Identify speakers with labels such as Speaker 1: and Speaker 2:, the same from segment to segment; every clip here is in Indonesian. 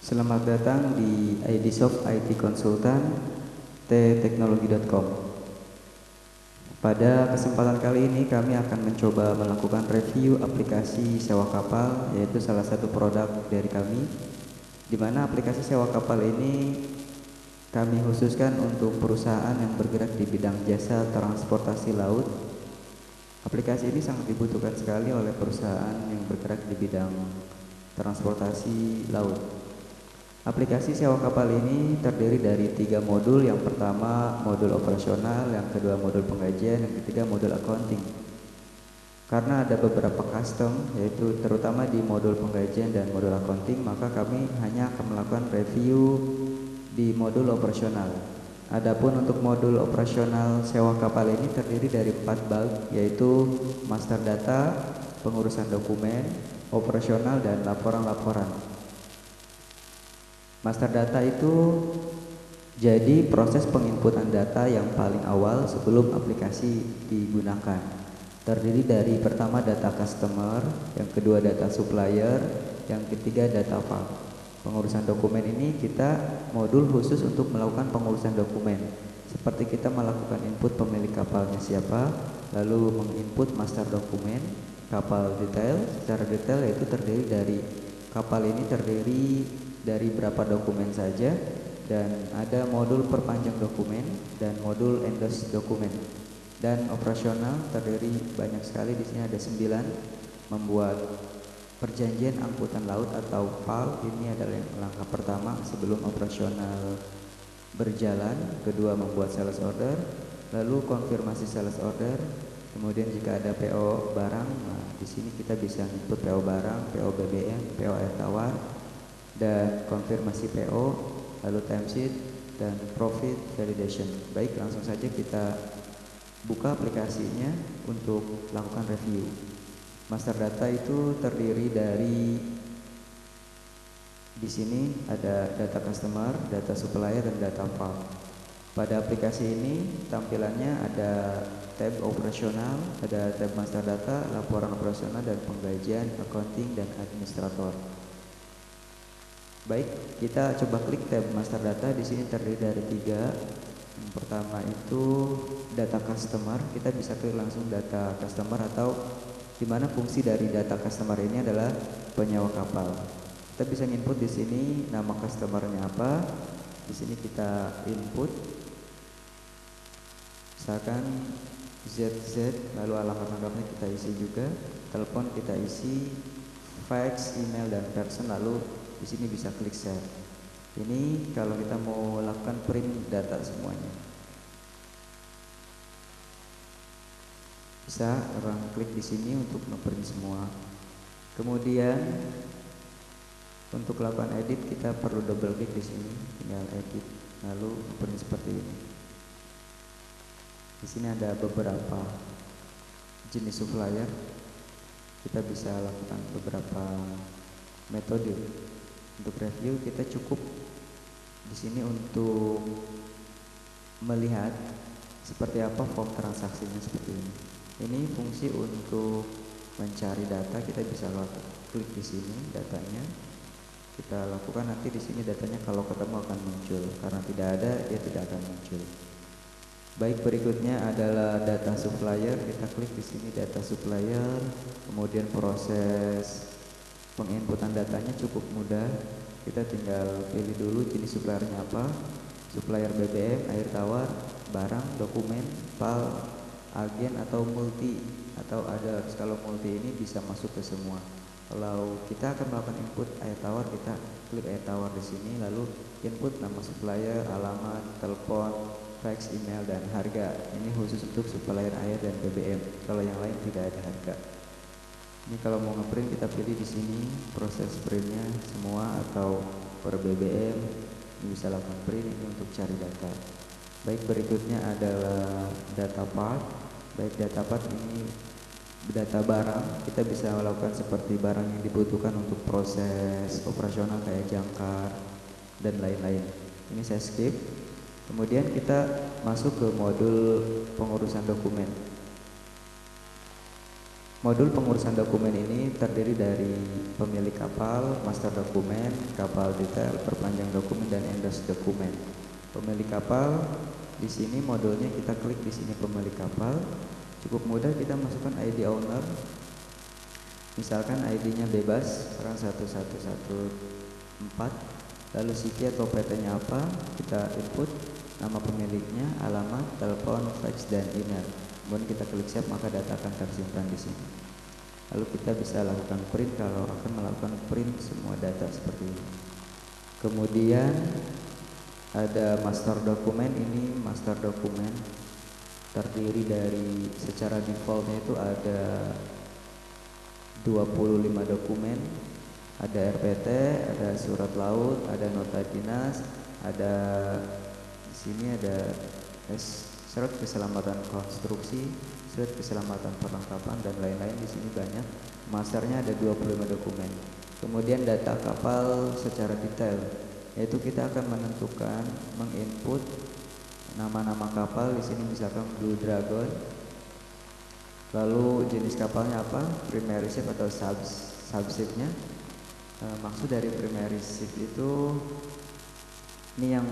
Speaker 1: Selamat datang di IDsoft IT Konsultan tteknologi.com. Pada kesempatan kali ini kami akan mencoba melakukan review aplikasi sewa kapal, yaitu salah satu produk dari kami, di mana aplikasi sewa kapal ini kami khususkan untuk perusahaan yang bergerak di bidang jasa transportasi laut. Aplikasi ini sangat dibutuhkan sekali oleh perusahaan yang bergerak di bidang transportasi laut. Aplikasi sewa kapal ini terdiri dari 3 modul. Yang pertama modul operasional, yang kedua modul penggajian, yang ketiga modul accounting. Karena ada beberapa custom, yaitu terutama di modul penggajian dan modul accounting, maka kami hanya akan melakukan review di modul operasional. Adapun untuk modul operasional sewa kapal ini terdiri dari 4 bab, yaitu master data, pengurusan dokumen, operasional, dan laporan-laporan. Master data itu jadi proses penginputan data yang paling awal sebelum aplikasi digunakan. Terdiri dari pertama data customer, yang kedua data supplier, yang ketiga data file. Pengurusan dokumen ini kita modul khusus untuk melakukan pengurusan dokumen. Seperti kita melakukan input pemilik kapalnya siapa, lalu menginput master dokumen, kapal detail, secara detail yaitu terdiri dari kapal ini terdiri dari berapa dokumen saja, dan ada modul perpanjang dokumen dan modul endorse dokumen. Dan operasional terdiri banyak sekali, di sini ada 9, membuat perjanjian angkutan laut atau PAL. Ini adalah langkah pertama sebelum operasional berjalan. Kedua, membuat sales order, lalu konfirmasi sales order. Kemudian jika ada PO barang, nah di sini kita bisa input PO barang, PO BBM, PO air tawar, dan konfirmasi PO, lalu timesheet, dan profit validation. Baik, langsung saja kita buka aplikasinya untuk lakukan review. Master data itu terdiri dari, di sini ada data customer, data supplier, dan data file. Pada aplikasi ini tampilannya ada tab operasional, ada tab master data, laporan operasional, dan penggajian, accounting, dan administrator. Baik, kita coba klik tab master data. Di sini terdiri dari 3. Yang pertama itu data customer. Kita bisa klik langsung data customer, atau di mana fungsi dari data customer ini adalah penyewa kapal. Kita bisa input di sini nama customernya apa. Di sini kita input, misalkan ZZ, lalu alamat lengkapnya kita isi juga, telepon kita isi, fax, email, dan person, lalu di sini bisa klik share. Ini kalau kita mau lakukan print data semuanya. Bisa orang klik di sini untuk nge-print semua. Kemudian untuk lakukan edit kita perlu double klik di sini, tinggal edit, lalu print seperti ini. Di sini ada beberapa jenis supplier. Kita bisa lakukan beberapa metode. Untuk review kita cukup di sini untuk melihat seperti apa form transaksinya seperti ini. Ini fungsi untuk mencari data. Kita bisa klik di sini datanya. Kita lakukan, nanti di sini datanya kalau ketemu akan muncul. Karena tidak ada, dia tidak akan muncul. Baik, berikutnya adalah data supplier. Kita klik di sini data supplier. Kemudian proses penginputan datanya cukup mudah. Kita tinggal pilih dulu jenis suppliernya apa. Supplier BBM, air tawar, barang, dokumen, PAL, agen, atau multi. Atau ada, kalau multi ini bisa masuk ke semua. Kalau kita akan melakukan input air tawar, kita klik air tawar di sini, lalu input nama supplier, alamat, telepon, fax, email, dan harga. Ini khusus untuk supplier air dan BBM. Kalau yang lain tidak ada harga. Ini kalau mau ngeprint kita pilih di sini proses printnya semua, atau per BBM. Ini bisa lakukan print, ini untuk cari data. Baik, berikutnya adalah data part. Baik, data part ini data barang. Kita bisa melakukan seperti barang yang dibutuhkan untuk proses operasional kayak jangkar dan lain-lain. Ini saya skip. Kemudian kita masuk ke modul pengurusan dokumen. Modul pengurusan dokumen ini terdiri dari pemilik kapal, master dokumen, kapal detail, perpanjang dokumen, dan endorse dokumen. Pemilik kapal, di sini modulnya kita klik di sini pemilik kapal. Cukup mudah, kita masukkan ID owner. Misalkan ID-nya bebas, sekarang 1114. Lalu CV atau PT-nya apa? Kita input nama pemiliknya, alamat, telepon, fax, dan email. Kemudian kita klik save, maka data akan tersimpan di sini. Lalu kita bisa lakukan print kalau akan melakukan print semua data seperti ini. Kemudian ada master dokumen. Ini master dokumen terdiri dari, secara defaultnya itu ada 25 dokumen. Ada RPT, ada surat laut, ada nota dinas, ada di sini ada surat keselamatan konstruksi, surat keselamatan perlengkapan, dan lain-lain. Di sini banyak. Masternya ada 25 dokumen. Kemudian data kapal secara detail, yaitu kita akan menentukan, menginput nama-nama kapal. Di sini misalkan Blue Dragon. Lalu jenis kapalnya apa? Primary ship atau subshipnya. Maksud dari primary ship itu ini yang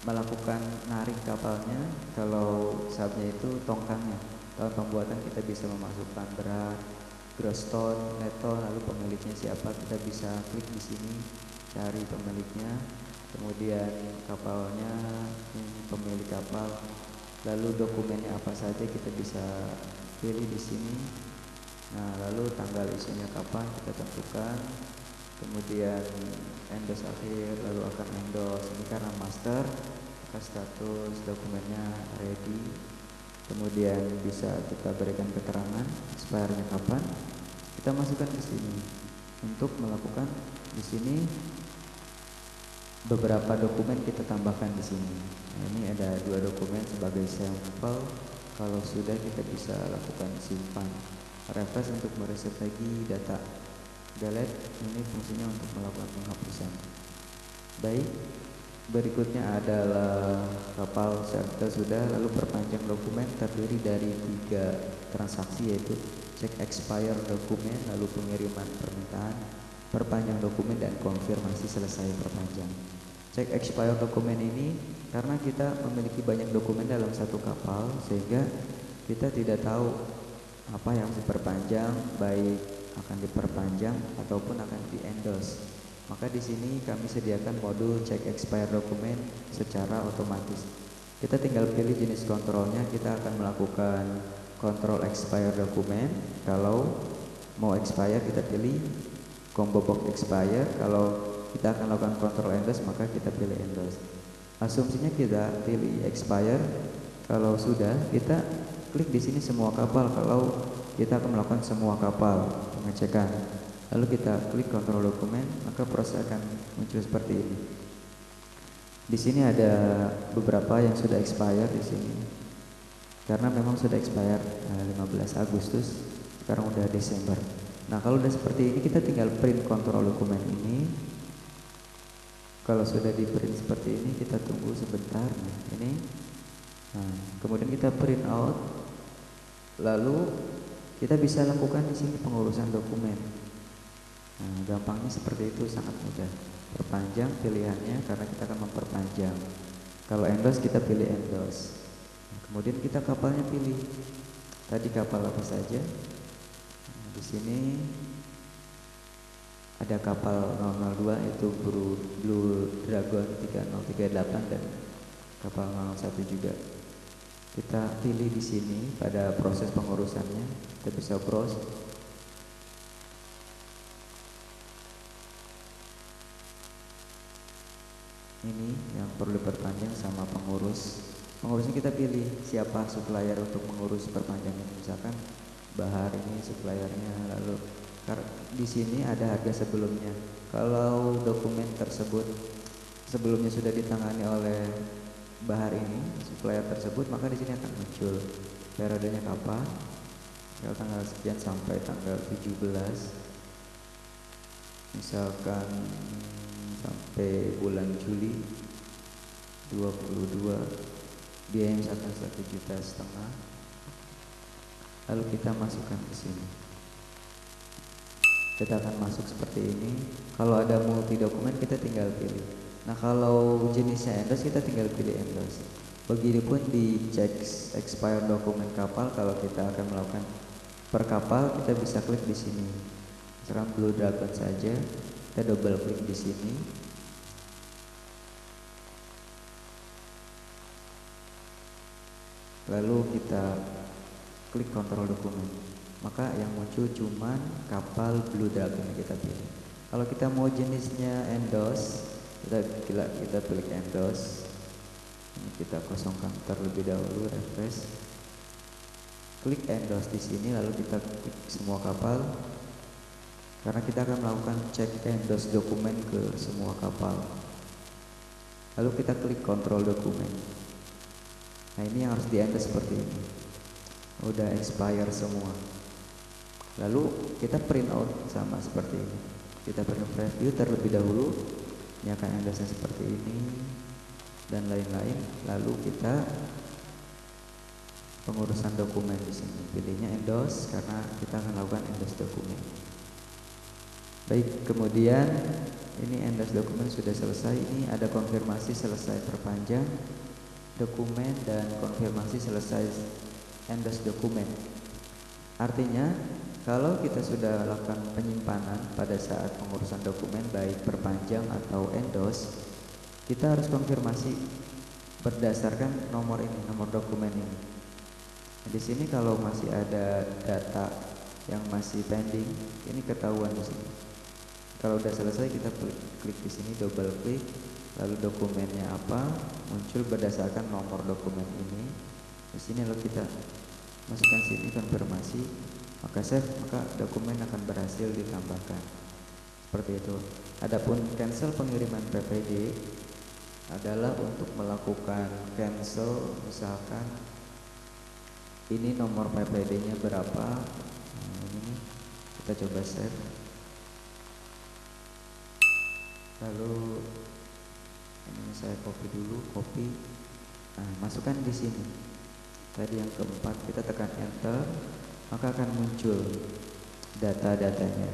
Speaker 1: melakukan narik kapalnya. Kalau subnya itu tongkangnya. Dalam pembuatan kita bisa memasukkan berat, gross ton, net ton, lalu pemiliknya siapa, kita bisa klik di sini, cari pemiliknya. Kemudian kapalnya, ini pemilik kapal. Lalu dokumennya apa saja kita bisa pilih di sini. Nah, lalu tanggal isunya kapan kita tentukan. Kemudian endorse akhir, lalu akan endorse. Ini karena master, maka status dokumennya ready. Kemudian bisa kita berikan keterangan expire-nya kapan. Kita masukkan ke sini untuk melakukan di sini beberapa dokumen kita tambahkan di sini. Nah, ini ada 2 dokumen sebagai sampel. Kalau sudah kita bisa lakukan simpan. Refresh untuk mereset lagi data. Delete ini fungsinya untuk melakukan penghapusan. Baik, berikutnya adalah kapal serta sudah. Lalu perpanjang dokumen terdiri dari 3 transaksi, yaitu cek expire dokumen, lalu pengiriman permintaan, perpanjang dokumen, dan konfirmasi selesai perpanjang. Cek expire dokumen ini karena kita memiliki banyak dokumen dalam satu kapal, sehingga kita tidak tahu apa yang diperpanjang, baik akan diperpanjang ataupun akan di-endorse. Maka di sini kami sediakan modul cek expire dokumen secara otomatis. Kita tinggal pilih jenis kontrolnya. Kita akan melakukan kontrol expire dokumen. Kalau mau expire kita pilih combo box expire. Kalau kita akan lakukan kontrol endorse maka kita pilih endorse. Asumsinya kita pilih expire. Kalau sudah, kita klik di sini semua kapal. Kalau kita akan melakukan semua kapal pengecekan, lalu kita klik kontrol dokumen, maka proses akan muncul seperti ini. Di sini ada beberapa yang sudah expire di sini, karena memang sudah expire 15 Agustus, sekarang udah Desember. Nah, kalau udah seperti ini kita tinggal print kontrol dokumen ini. Kalau sudah di print seperti ini kita tunggu sebentar. Nah, ini. Nah, kemudian kita print out. Lalu kita bisa lakukan di sini pengurusan dokumen. Nah, gampangnya seperti itu, sangat mudah. Perpanjang pilihannya karena kita akan memperpanjang. Kalau endorse kita pilih endorse. Nah, kemudian kita kapalnya pilih. Tadi kapal apa saja? Nah, di sini ada kapal 002 itu Blue Dragon 3038 dan kapal 001 juga. Kita pilih di sini pada proses pengurusannya. Kita bisa browse. Ini yang perlu diperpanjang sama pengurus. Pengurusnya kita pilih siapa supplier untuk mengurus perpanjangan. Misalkan Bahar ini suppliernya. Lalu di sini ada harga sebelumnya. Kalau dokumen tersebut sebelumnya sudah ditangani oleh Bahar ini, supplier tersebut, maka di sini akan muncul periodenya kapan, tanggal sekian sampai tanggal 17, misalkan sampai bulan Juli 22, biaya misalkan 1,5 juta. lalu kita masukkan ke sini. Kita akan masuk seperti ini. Kalau ada multi dokumen kita tinggal pilih. Nah, kalau jenisnya endos kita tinggal pilih endos. Begitupun di check expire dokumen kapal, kalau kita akan melakukan per kapal kita bisa klik di sini. Misalkan Blue Dragon saja, kita double klik di sini. Lalu kita klik kontrol dokumen, maka yang muncul cuman kapal Blue Dragon yang kita pilih. Kalau kita mau jenisnya endos, kita pilih endos. Ini kita kosongkan terlebih dahulu, refresh. Klik endos di sini, lalu kita klik semua kapal. Karena kita akan melakukan cek endos dokumen ke semua kapal. Lalu kita klik kontrol dokumen. Nah, ini yang harus di-endos seperti ini. Udah expire semua. Lalu kita print out sama seperti ini. Kita print preview terlebih dahulu. Ini akan endosnya seperti ini dan lain-lain. Lalu kita pengurusan dokumen di sini. Pilihnya endos karena kita akan lakukan endos dokumen. Baik, kemudian ini endos dokumen sudah selesai. Ini ada konfirmasi selesai perpanjang dokumen dan konfirmasi selesai endos dokumen. Artinya kalau kita sudah lakukan penyimpanan pada saat pengurusan dokumen baik perpanjang atau endos, kita harus konfirmasi berdasarkan nomor ini, nomor dokumen ini. Di sini kalau masih ada data yang masih pending, ini ketahuan di sini. Kalau udah selesai kita klik di sini, double klik, lalu dokumennya apa, muncul berdasarkan nomor dokumen ini. Di sini lalu kita masukkan sini konfirmasi, maka save, maka dokumen akan berhasil ditambahkan. Seperti itu. Adapun cancel pengiriman PPD adalah untuk melakukan cancel, misalkan ini nomor PPD-nya berapa. Nah, ini kita coba save. Lalu ini saya copy dulu, copy. Nah, masukkan di sini. Tadi yang keempat, kita tekan enter, maka akan muncul data-datanya.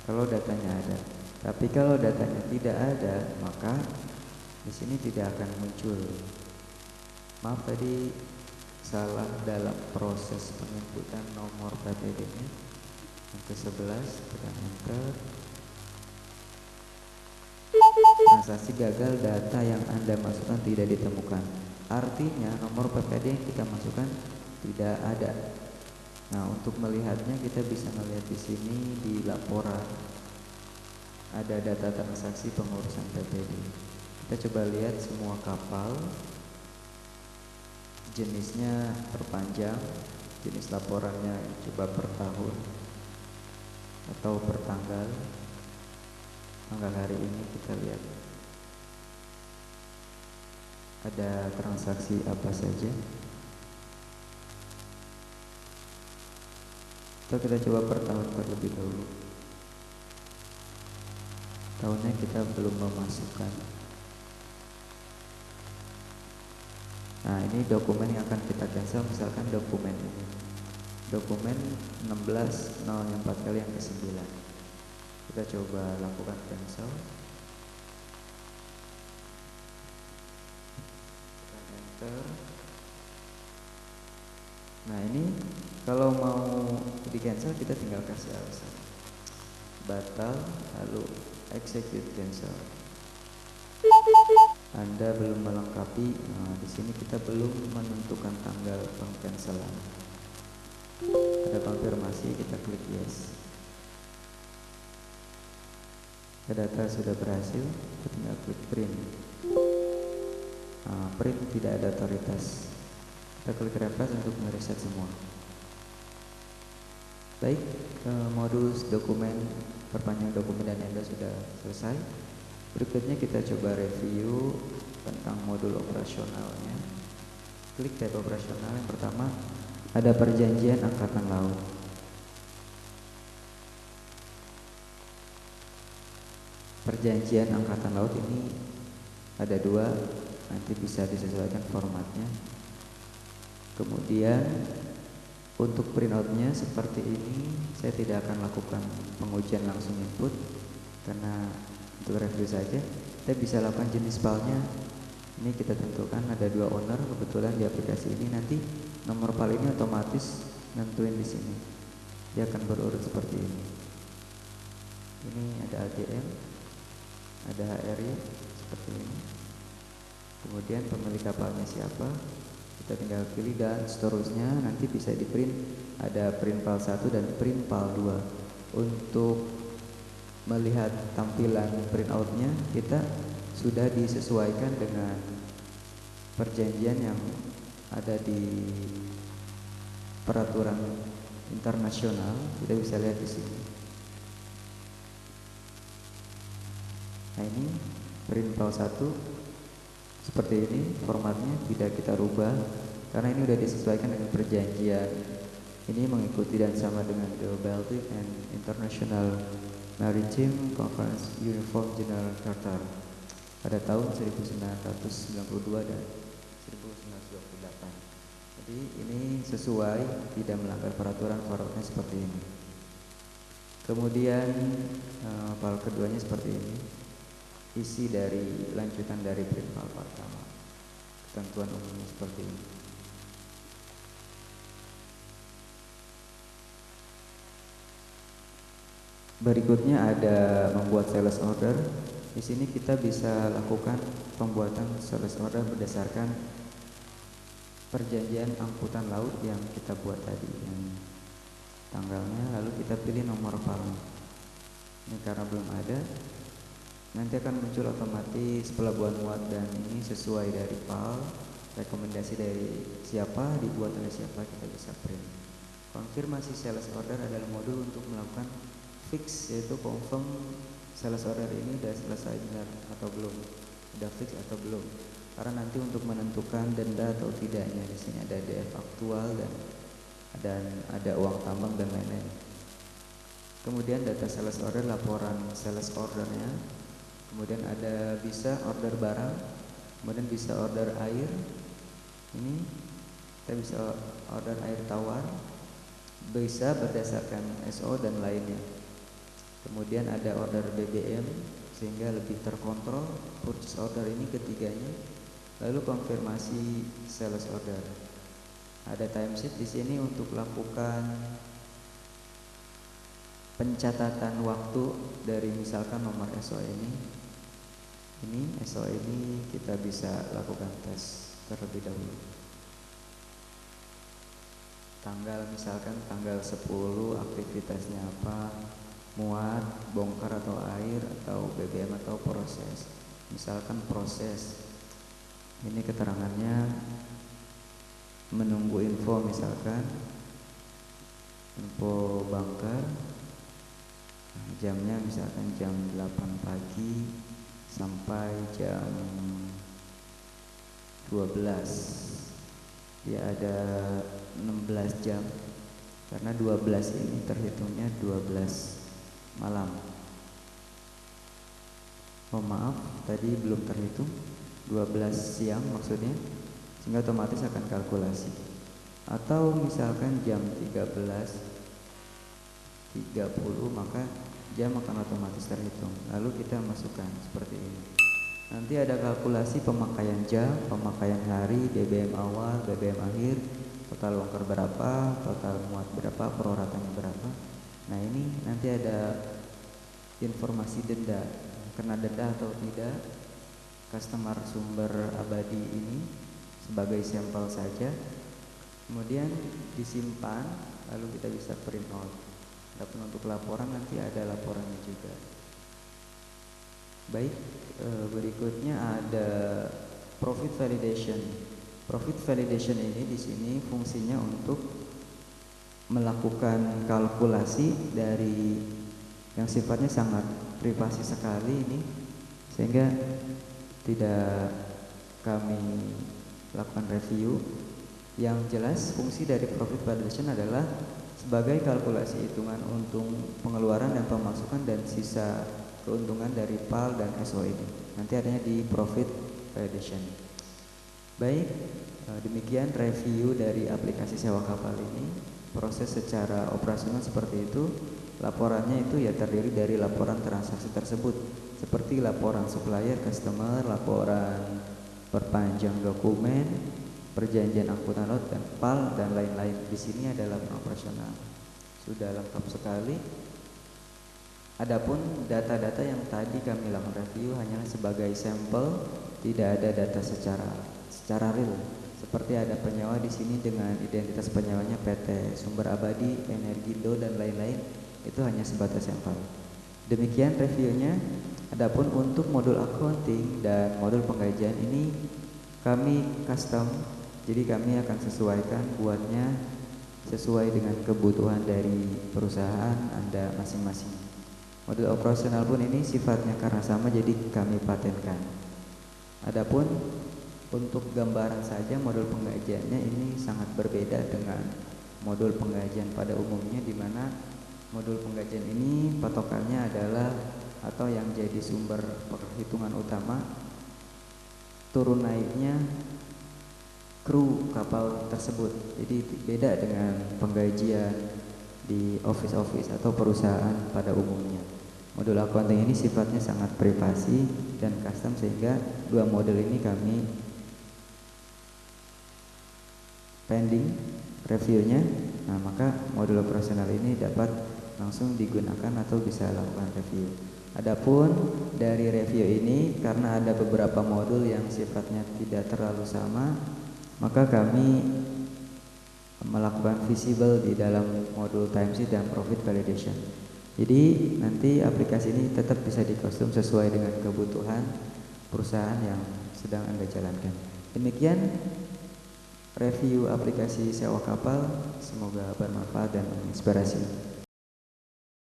Speaker 1: Kalau datanya ada, tapi kalau datanya tidak ada, maka di sini tidak akan muncul. Maaf tadi salah dalam proses penginputan nomor PPD-nya. Yang ke-11, tekan enter. Transaksi gagal, data yang Anda masukkan tidak ditemukan. Artinya nomor PPD yang kita masukkan tidak ada. Nah, untuk melihatnya kita bisa melihat di sini di laporan ada data transaksi pengurusan PPD. Kita coba lihat semua kapal, jenisnya perpanjang, jenis laporannya coba per tahun atau per tanggal. Tanggal hari ini kita lihat ada transaksi apa saja. Atau kita coba per tahun terlebih dahulu. Tahunnya kita belum memasukkan. Nah, ini dokumen yang akan kita cancel, misalkan dokumen ini. Dokumen 16 yang 4 kali yang ke-9. Kita coba lakukan cancel. Enter. Nah, ini kalau mau di cancel kita tinggal kasih alasan. Batal, lalu execute cancel. Anda belum melengkapi. Nah, di sini kita belum menentukan tanggal pengcancelan. Ada konfirmasi, kita klik yes. Data sudah berhasil, kita tinggal klik print. Nah, print tidak ada otoritas. Kita klik refresh untuk mereset semua. Baik, modul dokumen, perpanjang dokumen dan endos sudah selesai. Berikutnya kita coba review tentang modul operasionalnya. Klik tab operasional. Yang pertama ada perjanjian angkatan laut. Perjanjian angkatan laut ini ada 2, nanti bisa disesuaikan formatnya. Kemudian Untuk printoutnya seperti ini, saya tidak akan lakukan pengujian langsung input karena untuk review saja. Kita bisa lakukan jenis filenya. Ini kita tentukan ada 2 owner kebetulan di aplikasi ini. Nanti nomor file ini otomatis nentuin di sini. Dia akan berurut seperti ini. Ini ada AGM, ada HRY seperti ini. Kemudian pemilik kapalnya siapa? Kita tinggal pilih dan seterusnya nanti bisa di print, ada print file 1 dan print file 2. Untuk melihat tampilan printoutnya kita sudah disesuaikan dengan perjanjian yang ada di peraturan internasional. Kita bisa lihat di sini. Nah, ini print file 1 seperti ini formatnya, tidak kita rubah karena ini sudah disesuaikan dengan perjanjian. Ini mengikuti dan sama dengan the Baltic and International Maritime Conference Uniform General Charter pada tahun 1992 dan 1928. Jadi ini sesuai, tidak melanggar peraturan, formatnya seperti ini. Kemudian file keduanya seperti ini. Isi dari lanjutan dari print file pertama. Ketentuan umumnya seperti ini. Berikutnya ada membuat sales order. Di sini kita bisa lakukan pembuatan sales order berdasarkan perjanjian angkutan laut yang kita buat tadi, yang tanggalnya, lalu kita pilih nomor file. Ini karena belum ada, nanti akan muncul otomatis pelabuhan muat dan ini sesuai dari file, rekomendasi dari siapa, dibuat oleh siapa, kita bisa print. Konfirmasi sales order adalah modul untuk melakukan fix, yaitu confirm sales order ini sudah selesai benar atau belum, sudah fix atau belum. Karena nanti untuk menentukan denda atau tidaknya di sini ada DF aktual dan ada uang tambang dan lain-lain. Kemudian data sales order, laporan sales ordernya. Kemudian ada bisa order barang, kemudian bisa order air. Ini kita bisa order air tawar, bisa berdasarkan SO dan lainnya. Kemudian ada order BBM sehingga lebih terkontrol. Purchase order ini ketiganya. Lalu konfirmasi sales order. Ada timesheet di sini untuk lakukan pencatatan waktu dari misalkan nomor SO ini. Ini SO ini kita bisa lakukan tes terlebih dahulu. Tanggal misalkan tanggal 10 aktivitasnya apa, muat, bongkar atau air atau BBM atau proses. Misalkan proses, ini keterangannya menunggu info, misalkan info bongkar, jamnya misalkan jam 8 pagi sampai jam 12. Ya ada 16 jam karena 12 ini terhitungnya 12 malam. Oh maaf, tadi belum terhitung 12 siang maksudnya, sehingga otomatis akan kalkulasi. Atau misalkan jam 13.30 maka jam akan otomatis terhitung. Lalu kita masukkan seperti ini. Nanti ada kalkulasi pemakaian jam, pemakaian hari, BBM awal, BBM akhir, total bongkar berapa, total muat berapa, peroratannya berapa. Nah ini nanti ada informasi denda, kena denda atau tidak. Customer sumber abadi ini sebagai sampel saja. Kemudian disimpan, lalu kita bisa print out. Adapun untuk laporan nanti ada laporannya juga. Baik, berikutnya ada profit validation. Profit validation ini di sini fungsinya untuk melakukan kalkulasi dari yang sifatnya sangat privasi sekali ini, sehingga tidak kami lakukan review. Yang jelas fungsi dari profit validation adalah sebagai kalkulasi hitungan untung pengeluaran dan pemasukan dan sisa keuntungan dari PAL dan SO ini. Nanti adanya di profit validation. Baik, demikian review dari aplikasi sewa kapal ini. proses secara operasional seperti itu. Laporannya itu ya terdiri dari laporan transaksi tersebut, seperti laporan supplier, customer, laporan perpanjang dokumen, perjanjian angkutan laut dan PAL dan lain-lain. Di sini adalah operasional. Sudah lengkap sekali. Adapun data-data yang tadi kami lakukan review hanyalah sebagai sampel, tidak ada data secara real. Seperti ada penyewa di sini dengan identitas penyewanya PT Sumber Abadi, Energindo dan lain-lain, itu hanya sebatas sampel. Demikian reviewnya. Adapun untuk modul accounting dan modul penggajian ini kami custom, jadi kami akan sesuaikan buatnya sesuai dengan kebutuhan dari perusahaan Anda masing-masing. Modul operasional pun ini sifatnya karena sama, jadi kami patenkan. Adapun untuk gambaran saja modul penggajiannya ini sangat berbeda dengan modul penggajian pada umumnya, di mana modul penggajian ini patokannya adalah atau yang jadi sumber perhitungan utama turun naiknya kru kapal tersebut. Jadi beda dengan penggajian di office atau perusahaan pada umumnya. Modul accounting ini sifatnya sangat privasi dan custom, sehingga dua model ini kami pending reviewnya. Nah, maka modul operasional ini dapat langsung digunakan atau bisa lakukan review. Adapun dari review ini, karena ada beberapa modul yang sifatnya tidak terlalu sama, maka kami melakukan visible di dalam modul timesheet dan profit validation. Jadi nanti aplikasi ini tetap bisa dikostum sesuai dengan kebutuhan perusahaan yang sedang Anda jalankan. Demikian review aplikasi sewa kapal, semoga bermanfaat dan menginspirasi.